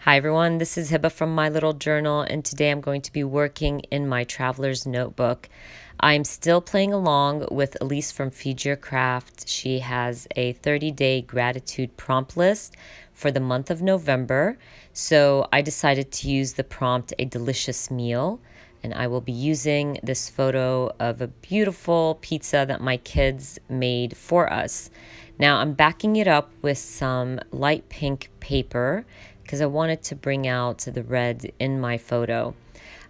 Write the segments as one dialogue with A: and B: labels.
A: Hi everyone, this is Heba from My Little Journal, and today I'm going to be working in my traveler's notebook. I'm still playing along with Elise from Feed Your Craft. She has a 30-day gratitude prompt list for the month of November, so I decided to use the prompt "a delicious meal," and I will be using this photo of a beautiful pizza that my kids made for us. Now I'm backing it up with some light pink paper because I wanted to bring out the red in my photo.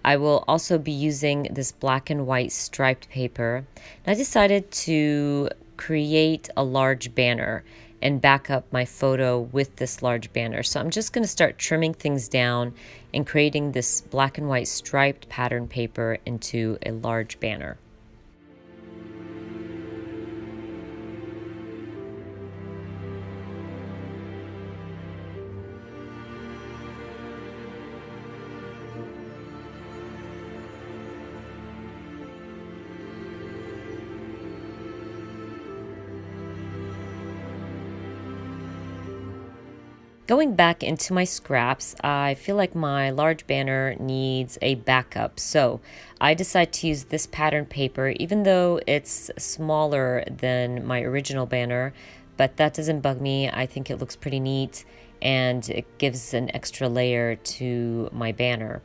A: I will also be using this black and white striped paper. And I decided to create a large banner and back up my photo with this large banner. So I'm just going to start trimming things down and creating this black and white striped pattern paper into a large banner. Going back into my scraps, I feel like my large banner needs a backup, so I decided to use this pattern paper, even though it's smaller than my original banner, but that doesn't bug me. I think it looks pretty neat and it gives an extra layer to my banner.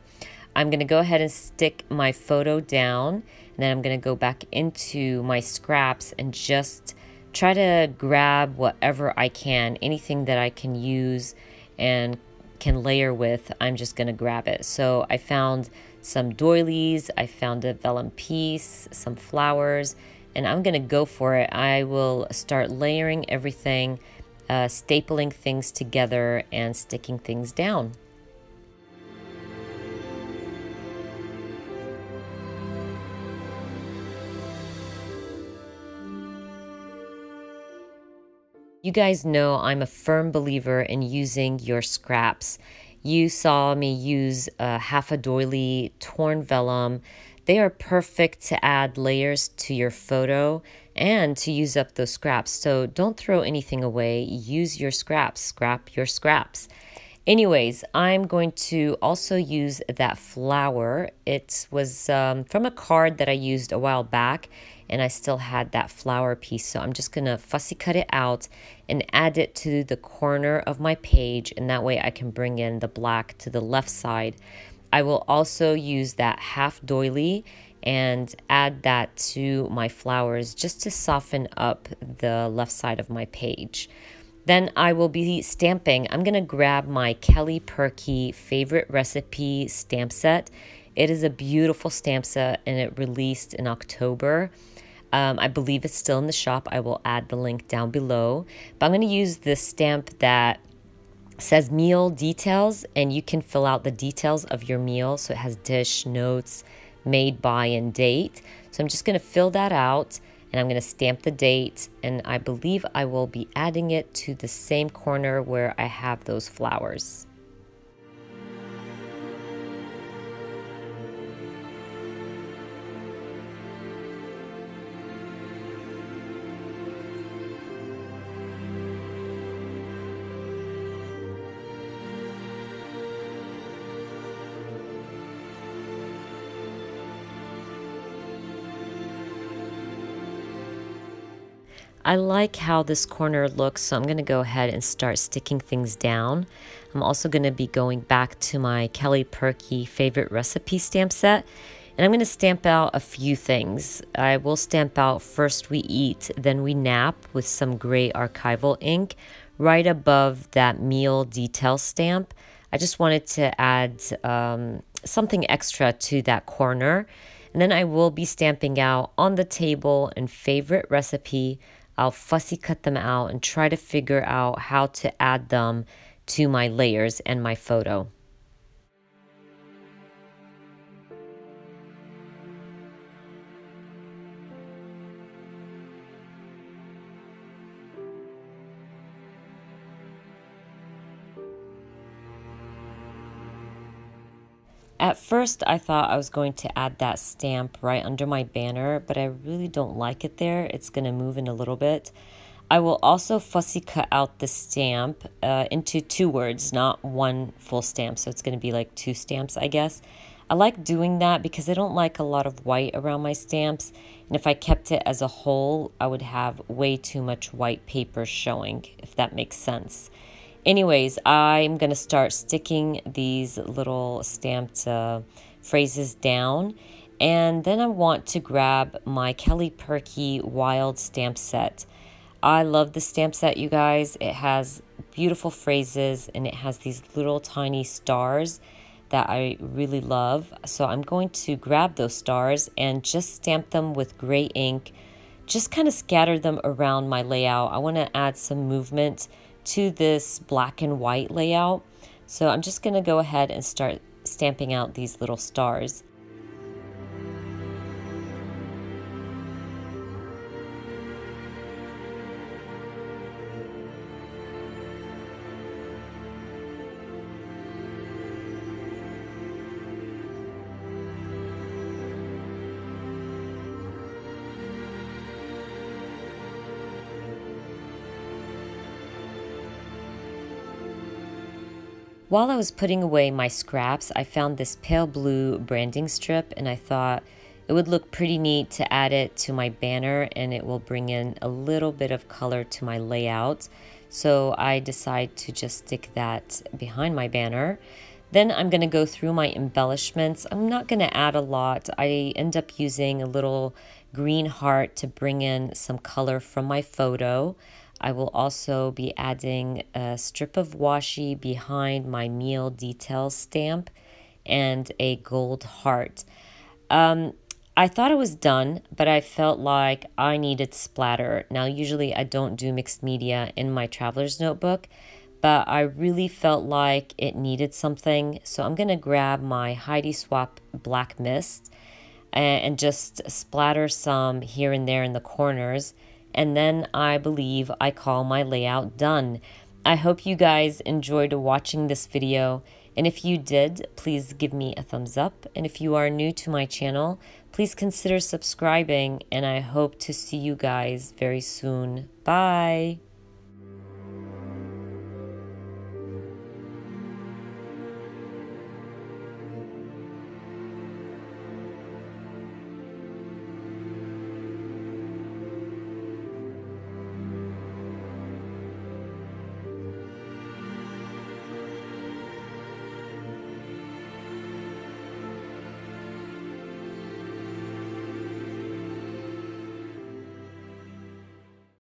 A: I'm going to go ahead and stick my photo down, and then I'm going to go back into my scraps and just try to grab whatever I can, anything that I can use and can layer with, I'm just gonna grab it. So I found some doilies, I found a vellum piece, some flowers, and I'm gonna go for it. I will start layering everything, stapling things together and sticking things down. You guys know I'm a firm believer in using your scraps. You saw me use half a doily torn vellum. They are perfect to add layers to your photo and to use up those scraps. So don't throw anything away. Use your scraps. Scrap your scraps. Anyways, I'm going to also use that flower. It was from a card that I used a while back, and I still had that flower piece. So I'm just gonna fussy cut it out and add it to the corner of my page, and that way I can bring in the black to the left side. I will also use that half doily and add that to my flowers just to soften up the left side of my page. Then I will be stamping. I'm gonna grab my Kelly Perky favorite recipe stamp set. It is a beautiful stamp set and it released in October. I believe it's still in the shop. I will add the link down below. But I'm gonna use this stamp that says meal details, and you can fill out the details of your meal. So it has dish, notes, made by, and date. So I'm just gonna fill that out, and I'm going to stamp the date, and I believe I will be adding it to the same corner where I have those flowers. I like how this corner looks, so I'm going to go ahead and start sticking things down. I'm also going to be going back to my Kelly Perky favorite recipe stamp set, and I'm going to stamp out a few things. I will stamp out First We Eat, Then We Nap with some gray archival ink right above that meal detail stamp. I just wanted to add something extra to that corner. And then I will be stamping out On the Table and Favorite Recipe. I'll fussy cut them out and try to figure out how to add them to my layers and my photo. At first, I thought I was going to add that stamp right under my banner, but I really don't like it there. It's going to move in a little bit. I will also fussy cut out the stamp into 2 words, not 1 full stamp. So it's going to be like 2 stamps, I guess. I like doing that because I don't like a lot of white around my stamps. And if I kept it as a whole, I would have way too much white paper showing, if that makes sense. Anyways, I'm going to start sticking these little stamped phrases down. And then I want to grab my Kelly Perky Wild stamp set. I love the stamp set, you guys. It has beautiful phrases and it has these little tiny stars that I really love. So I'm going to grab those stars and just stamp them with gray ink. Just kind of scatter them around my layout. I want to add some movement to this black and white layout. So I'm just going to go ahead and start stamping out these little stars. While I was putting away my scraps, I found this pale blue branding strip and I thought it would look pretty neat to add it to my banner and it will bring in a little bit of color to my layout. So I decided to just stick that behind my banner. Then I'm going to go through my embellishments. I'm not going to add a lot. I end up using a little green heart to bring in some color from my photo. I will also be adding a strip of washi behind my meal details stamp and a gold heart. I thought it was done, but I felt like I needed splatter. Now, usually I don't do mixed media in my traveler's notebook, but I really felt like it needed something. So I'm going to grab my Heidi Swapp Black Mist and just splatter some here and there in the corners. And then I believe I call my layout done. I hope you guys enjoyed watching this video. And if you did, please give me a thumbs up. And if you are new to my channel, please consider subscribing. And I hope to see you guys very soon. Bye.